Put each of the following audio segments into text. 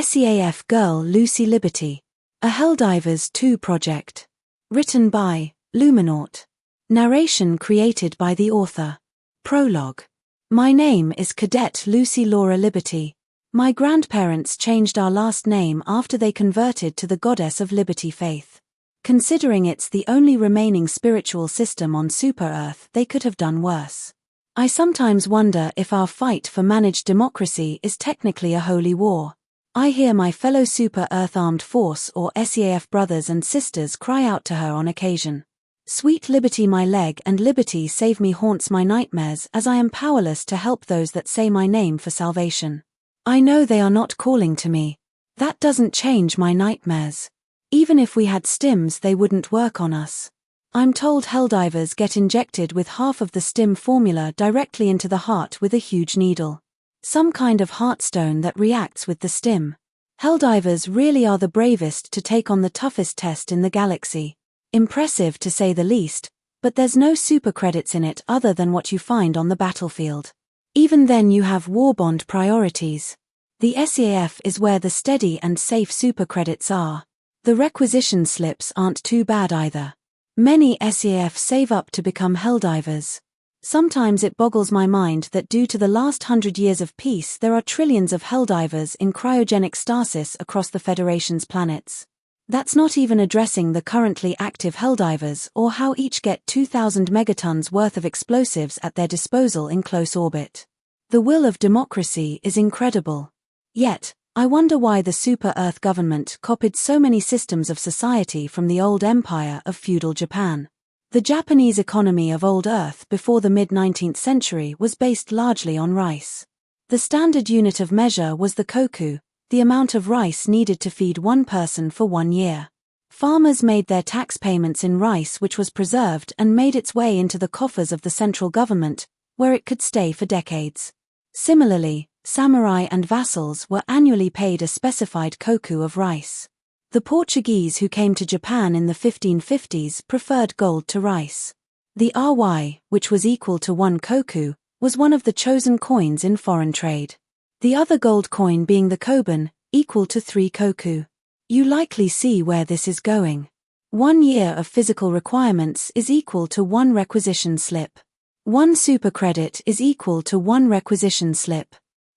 SEAF Girl Lucy Liberty. A Helldivers 2 project. Written by Lumenaught. Narration created by the author. Prologue. My name is Cadet Lucy Laura Liberty. My grandparents changed our last name after they converted to the Goddess of Liberty faith. Considering it's the only remaining spiritual system on Super Earth, they could have done worse. I sometimes wonder if our fight for managed democracy is technically a holy war. I hear my fellow Super Earth Armed Force or SEAF brothers and sisters cry out to her on occasion. Sweet Liberty, my leg and liberty save me haunts my nightmares as I am powerless to help those that say my name for salvation. I know they are not calling to me. That doesn't change my nightmares. Even if we had stims, they wouldn't work on us. I'm told Helldivers get injected with half of the stim formula directly into the heart with a huge needle. Some kind of heartstone that reacts with the stim. Helldivers really are the bravest to take on the toughest test in the galaxy. Impressive to say the least, but there's no super credits in it other than what you find on the battlefield. Even then you have war bond priorities. The SEAF is where the steady and safe super credits are. The requisition slips aren't too bad either. Many SEAF save up to become Helldivers. Sometimes it boggles my mind that due to the last 100 years of peace there are trillions of Helldivers in cryogenic stasis across the Federation's planets. That's not even addressing the currently active Helldivers or how each get 2,000 megatons worth of explosives at their disposal in close orbit. The will of democracy is incredible. Yet, I wonder why the Super Earth government copied so many systems of society from the old empire of feudal Japan. The Japanese economy of old Earth before the mid-19th century was based largely on rice. The standard unit of measure was the koku, the amount of rice needed to feed one person for 1 year. Farmers made their tax payments in rice, which was preserved and made its way into the coffers of the central government, where it could stay for decades. Similarly, samurai and vassals were annually paid a specified koku of rice. The Portuguese who came to Japan in the 1550s preferred gold to rice. The Ry, which was equal to 1 koku, was one of the chosen coins in foreign trade. The other gold coin being the koban, equal to 3 koku. You likely see where this is going. 1 year of physical requirements is equal to 1 requisition slip. 1 super credit is equal to 1 requisition slip.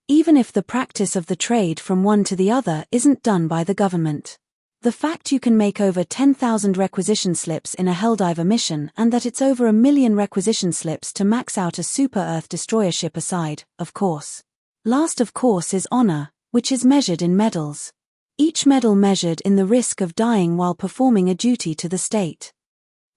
Even if the practice of the trade from one to the other isn't done by the government. The fact you can make over 10,000 requisition slips in a Helldiver mission and that it's over 1 million requisition slips to max out a Super Earth destroyer ship aside, of course. Last of course is honor, which is measured in medals. Each medal measured in the risk of dying while performing a duty to the state.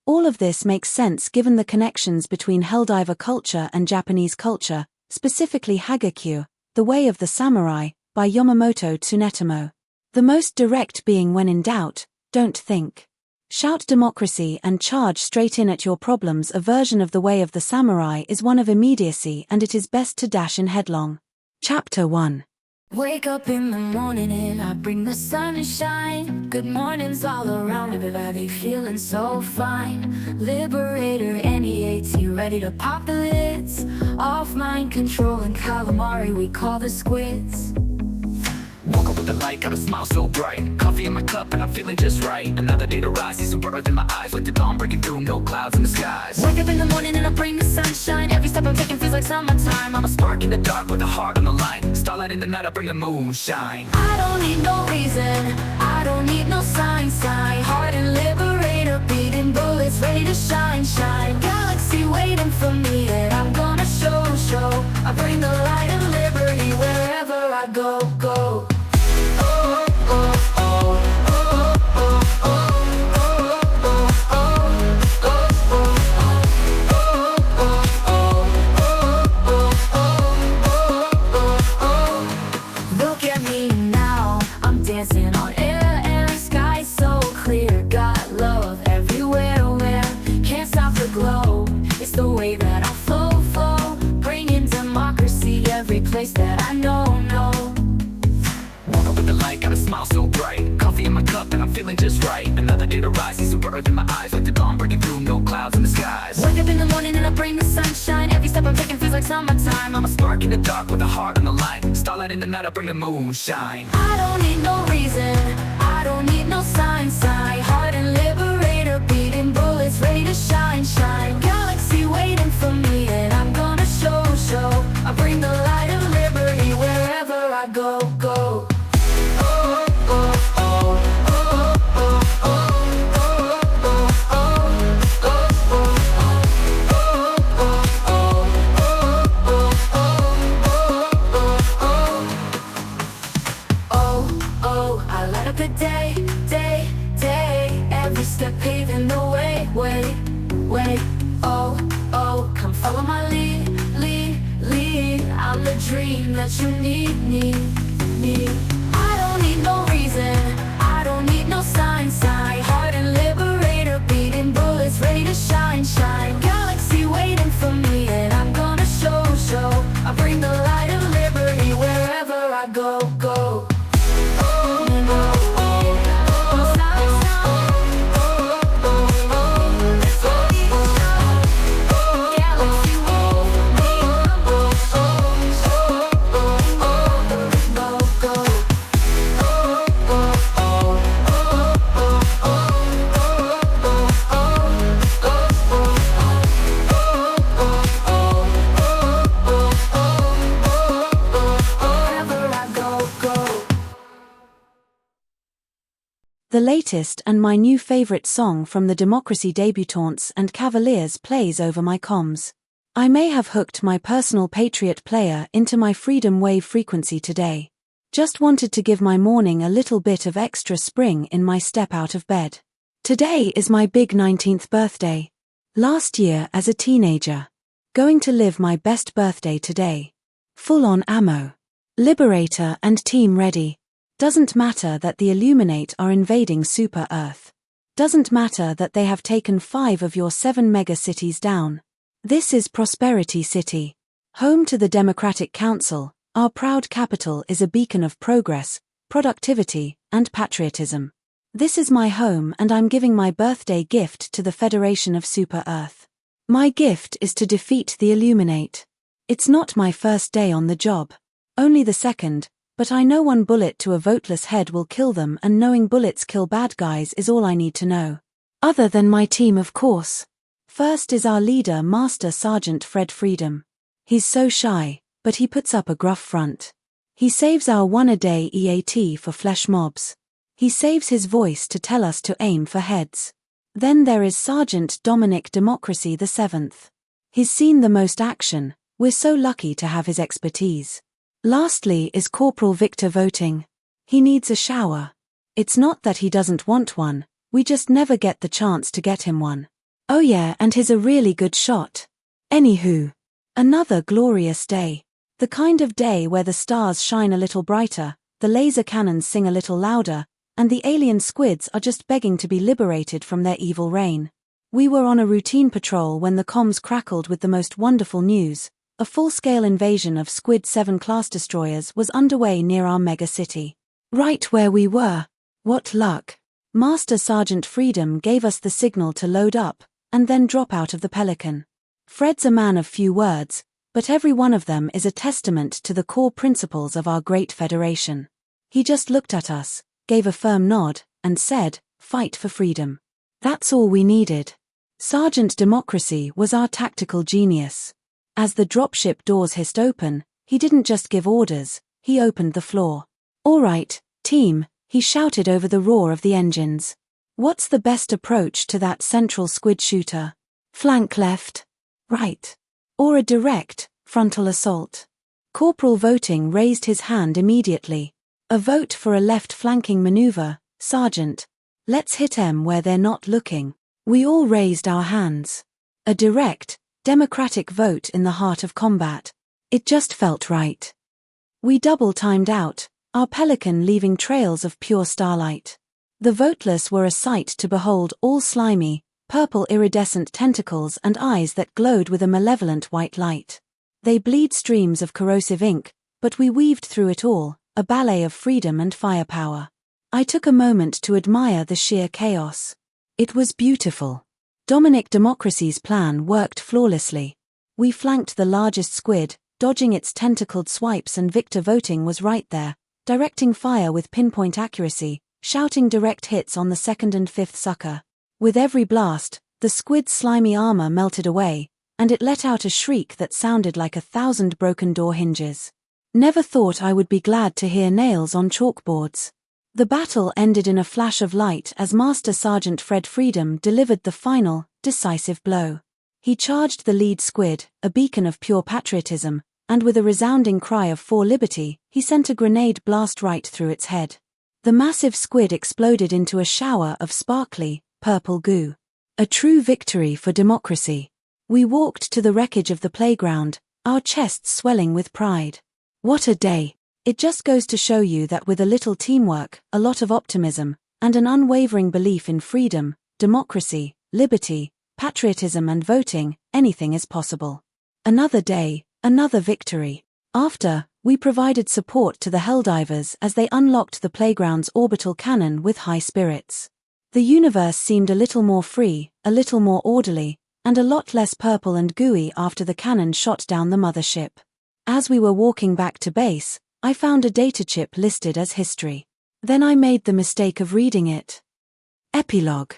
All of this makes sense given the connections between Helldiver culture and Japanese culture, specifically Hagakure, the Way of the Samurai, by Yamamoto Tsunetomo. The most direct being when in doubt, don't think. Shout democracy and charge straight in at your problems. A version of the Way of the Samurai is one of immediacy and it is best to dash in headlong. Chapter 1. Wake up in the morning and I bring the sun and shine. Good mornings all around, everybody feeling so fine. Liberator NEAT ready to pop the lids. Off mind control and calamari we call the squids. Woke up with the light, got a smile so bright. Coffee in my cup and I'm feeling just right. Another day to rise, see some brighter in my eyes. Like the dawn breaking through, no clouds in the skies. Wake up in the morning and I bring the sunshine. Every step I'm taking feels like summertime. I'm a spark in the dark with a heart on the line. Starlight in the night, I bring the moonshine. I don't need no reason, I don't need no sign. Heart and liberator beating bullets ready to shine. Galaxy waiting for me and I'm gonna show. I bring the light and liberty wherever I go. Look at me now, I'm dancing on air, sky so clear. Got love everywhere, where can't stop the glow. It's the way that I flow, bringing democracy every place that I know. Woke up with with the light, got a smile so bright. Coffee in my cup and I'm feeling just right. Another day to rise, see some birds in my eyes. Like the dawn breaking through, no clouds in the skies. Wake up in the morning and I bring the sunshine. Every step I'm taking feels like summertime. I'm a spark in the dark with a heart on the line. Starlight in the night, I bring the moonshine. I don't need no reason, I don't need no sign. Heart and liberator, beating bullets, ready to shine. Galaxy waiting for me and I'm gonna show. I bring the light of liberty wherever I go. I light up the day. Every step paving the way. Come follow my lead. I'm the dream that you need. I don't need no reason, I don't need no sign. Heart and liberator, beating bullets, ready to shine. Galaxy waiting for me and I'm gonna show. I bring the light of liberty wherever I go. The latest and my new favorite song from the Democracy Debutantes and Cavaliers plays over my comms. I may have hooked my personal Patriot player into my Freedom Wave frequency today. Just wanted to give my morning a little bit of extra spring in my step out of bed. Today is my big 19th birthday. Last year as a teenager. Going to live my best birthday today. Full on ammo. Liberator and team ready. Doesn't matter that the Illuminate are invading Super Earth. Doesn't matter that they have taken 5 of your 7 mega cities down. This is Prosperity City. Home to the Democratic Council, our proud capital is a beacon of progress, productivity, and patriotism. This is my home and I'm giving my birthday gift to the Federation of Super Earth. My gift is to defeat the Illuminate. It's not my first day on the job. Only the second. But I know one bullet to a voteless head will kill them, and knowing bullets kill bad guys is all I need to know. Other than my team, of course. First is our leader, Master Sergeant Fred Freedom. He's so shy, but he puts up a gruff front. He saves our one-a-day EAT for flesh mobs. He saves his voice to tell us to aim for heads. Then there is Sergeant Dominic Democracy the 7th. He's seen the most action, we're so lucky to have his expertise. Lastly is Corporal Victor Voting. He needs a shower. It's not that he doesn't want one, we just never get the chance to get him one. Oh yeah, and he's a really good shot. Anywho. Another glorious day. The kind of day where the stars shine a little brighter, the laser cannons sing a little louder, and the alien squids are just begging to be liberated from their evil reign. We were on a routine patrol when the comms crackled with the most wonderful news. A full-scale invasion of Squid 7 class destroyers was underway near our mega city. Right where we were. What luck. Master Sergeant Freedom gave us the signal to load up, and then drop out of the Pelican. Fred's a man of few words, but every one of them is a testament to the core principles of our great federation. He just looked at us, gave a firm nod, and said, "Fight for freedom." That's all we needed. Sergeant Democracy was our tactical genius. As the dropship doors hissed open, he didn't just give orders, he opened the floor. "All right, team," he shouted over the roar of the engines. "What's the best approach to that central squid shooter? Flank left? Right? Or a direct, frontal assault?" Corporal Voting raised his hand immediately. "A vote for a left flanking maneuver, Sergeant. Let's hit 'em where they're not looking." We all raised our hands. A direct, democratic vote in the heart of combat. It just felt right. We double-timed out, our Pelican leaving trails of pure starlight. The voteless were a sight to behold, all slimy, purple iridescent tentacles and eyes that glowed with a malevolent white light. They bleed streams of corrosive ink, but we weaved through it all, a ballet of freedom and firepower. I took a moment to admire the sheer chaos. It was beautiful. Dominic Democracy's plan worked flawlessly. We flanked the largest squid, dodging its tentacled swipes, and Victor Voting was right there, directing fire with pinpoint accuracy, shouting direct hits on the second and fifth sucker. With every blast, the squid's slimy armor melted away, and it let out a shriek that sounded like 1,000 broken door hinges. Never thought I would be glad to hear nails on chalkboards. The battle ended in a flash of light as Master Sergeant Fred Freedom delivered the final, decisive blow. He charged the lead squid, a beacon of pure patriotism, and with a resounding cry of "For Liberty," he sent a grenade blast right through its head. The massive squid exploded into a shower of sparkly, purple goo. A true victory for democracy. We walked to the wreckage of the playground, our chests swelling with pride. What a day! It just goes to show you that with a little teamwork, a lot of optimism, and an unwavering belief in freedom, democracy, liberty, patriotism and voting, anything is possible. Another day, another victory. After, we provided support to the Helldivers as they unlocked the playground's orbital cannon with high spirits. The universe seemed a little more free, a little more orderly, and a lot less purple and gooey after the cannon shot down the mothership. As we were walking back to base, I found a data chip listed as history. Then I made the mistake of reading it. Epilogue.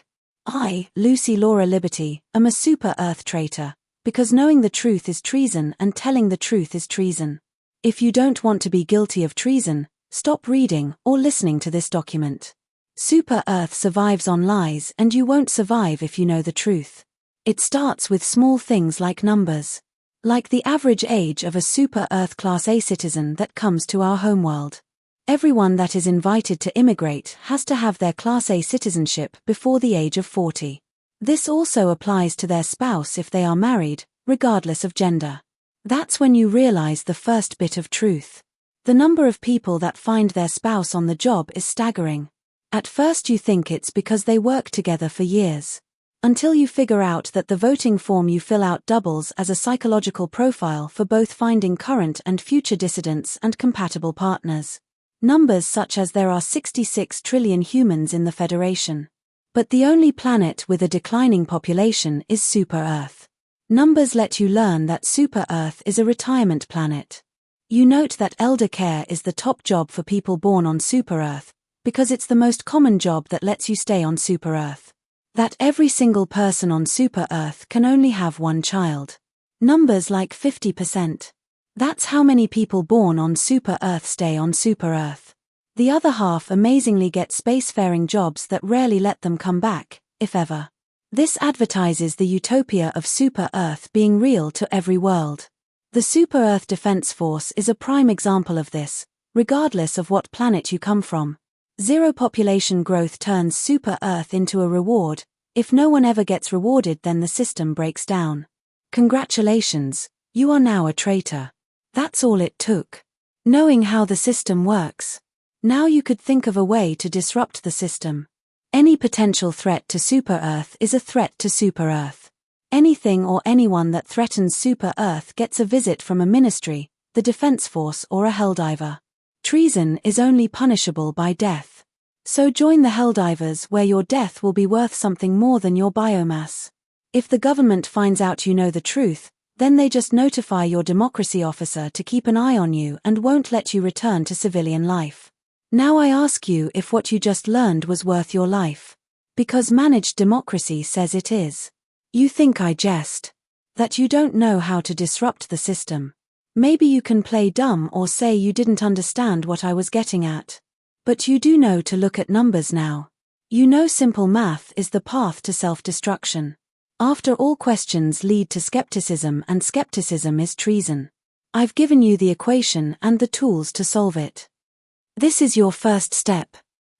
I, Lucy Laura Liberty, am a super Earth traitor, because knowing the truth is treason and telling the truth is treason. If you don't want to be guilty of treason, stop reading or listening to this document. Super Earth survives on lies, and you won't survive if you know the truth. It starts with small things like numbers. Like the average age of a Super Earth Class A citizen that comes to our homeworld. Everyone that is invited to immigrate has to have their Class A citizenship before the age of 40. This also applies to their spouse if they are married, regardless of gender. That's when you realize the first bit of truth. The number of people that find their spouse on the job is staggering. At first you think it's because they work together for years. Until you figure out that the voting form you fill out doubles as a psychological profile for both finding current and future dissidents and compatible partners. Numbers such as there are 66 trillion humans in the Federation. But the only planet with a declining population is Super Earth. Numbers let you learn that Super Earth is a retirement planet. You note that elder care is the top job for people born on Super Earth, because it's the most common job that lets you stay on Super Earth. That every single person on Super Earth can only have one child. Numbers like 50%. That's how many people born on Super Earth stay on Super Earth. The other half amazingly get spacefaring jobs that rarely let them come back, if ever. This advertises the utopia of Super Earth being real to every world. The Super Earth Defense Force is a prime example of this, regardless of what planet you come from. Zero population growth turns Super Earth into a reward. If no one ever gets rewarded, then the system breaks down. Congratulations, you are now a traitor. That's all it took. Knowing how the system works. Now you could think of a way to disrupt the system. Any potential threat to Super Earth is a threat to Super Earth. Anything or anyone that threatens Super Earth gets a visit from a ministry, the Defense Force or a Helldiver. Treason is only punishable by death. So join the Helldivers where your death will be worth something more than your biomass. If the government finds out you know the truth, then they just notify your democracy officer to keep an eye on you and won't let you return to civilian life. Now I ask you if what you just learned was worth your life. Because managed democracy says it is. You think I jest. That you don't know how to disrupt the system. Maybe you can play dumb or say you didn't understand what I was getting at. But you do know to look at numbers now. You know simple math is the path to self-destruction. After all questions lead to skepticism and skepticism is treason. I've given you the equation and the tools to solve it. This is your first step.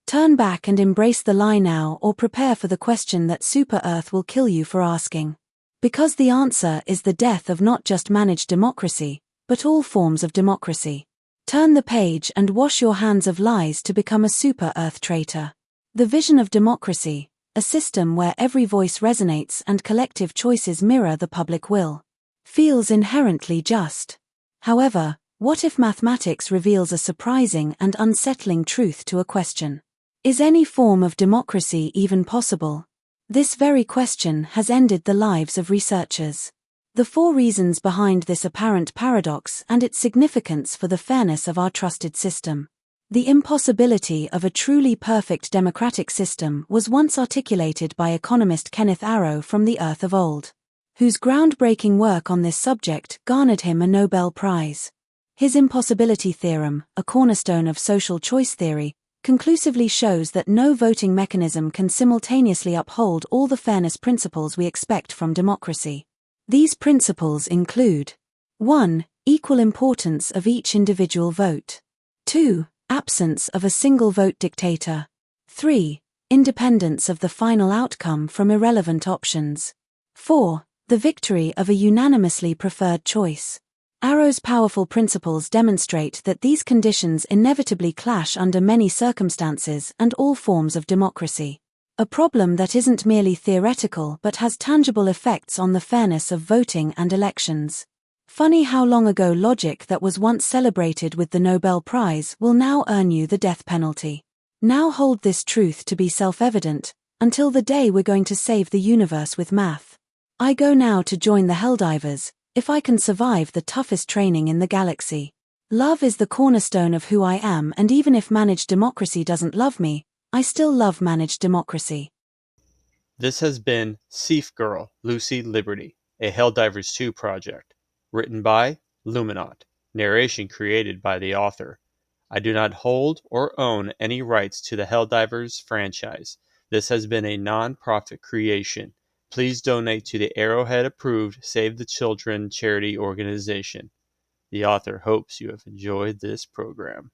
Turn back and embrace the lie now or prepare for the question that Super Earth will kill you for asking. Because the answer is the death of not just managed democracy, but all forms of democracy. Turn the page and wash your hands of lies to become a Super Earth traitor. The vision of democracy, a system where every voice resonates and collective choices mirror the public will, feels inherently just. However, What if mathematics reveals a surprising and unsettling truth to a question? Is any form of democracy even possible? This very question has ended the lives of researchers. The 4 reasons behind this apparent paradox and its significance for the fairness of our trusted system. The impossibility of a truly perfect democratic system was once articulated by economist Kenneth Arrow from the Earth of Old, whose groundbreaking work on this subject garnered him a Nobel Prize. His impossibility theorem, a cornerstone of social choice theory, conclusively shows that no voting mechanism can simultaneously uphold all the fairness principles we expect from democracy. These principles include 1. Equal importance of each individual vote. 2. Absence of a single vote dictator. 3. Independence of the final outcome from irrelevant options. 4. The victory of a unanimously preferred choice. Arrow's powerful principles demonstrate that these conditions inevitably clash under many circumstances and all forms of democracy. A problem that isn't merely theoretical but has tangible effects on the fairness of voting and elections. Funny how long ago logic that was once celebrated with the Nobel Prize will now earn you the death penalty. Now hold this truth to be self-evident, until the day we're going to save the universe with math. I go now to join the Helldivers, if I can survive the toughest training in the galaxy. Love is the cornerstone of who I am, and even if managed democracy doesn't love me, I still love managed democracy. This has been SEAF Girl, Lucy Liberty, a Helldivers 2 project. Written by Lumenaught. Narration created by the author. I do not hold or own any rights to the Helldivers franchise. This has been a non-profit creation. Please donate to the Arrowhead-approved Save the Children charity organization. The author hopes you have enjoyed this program.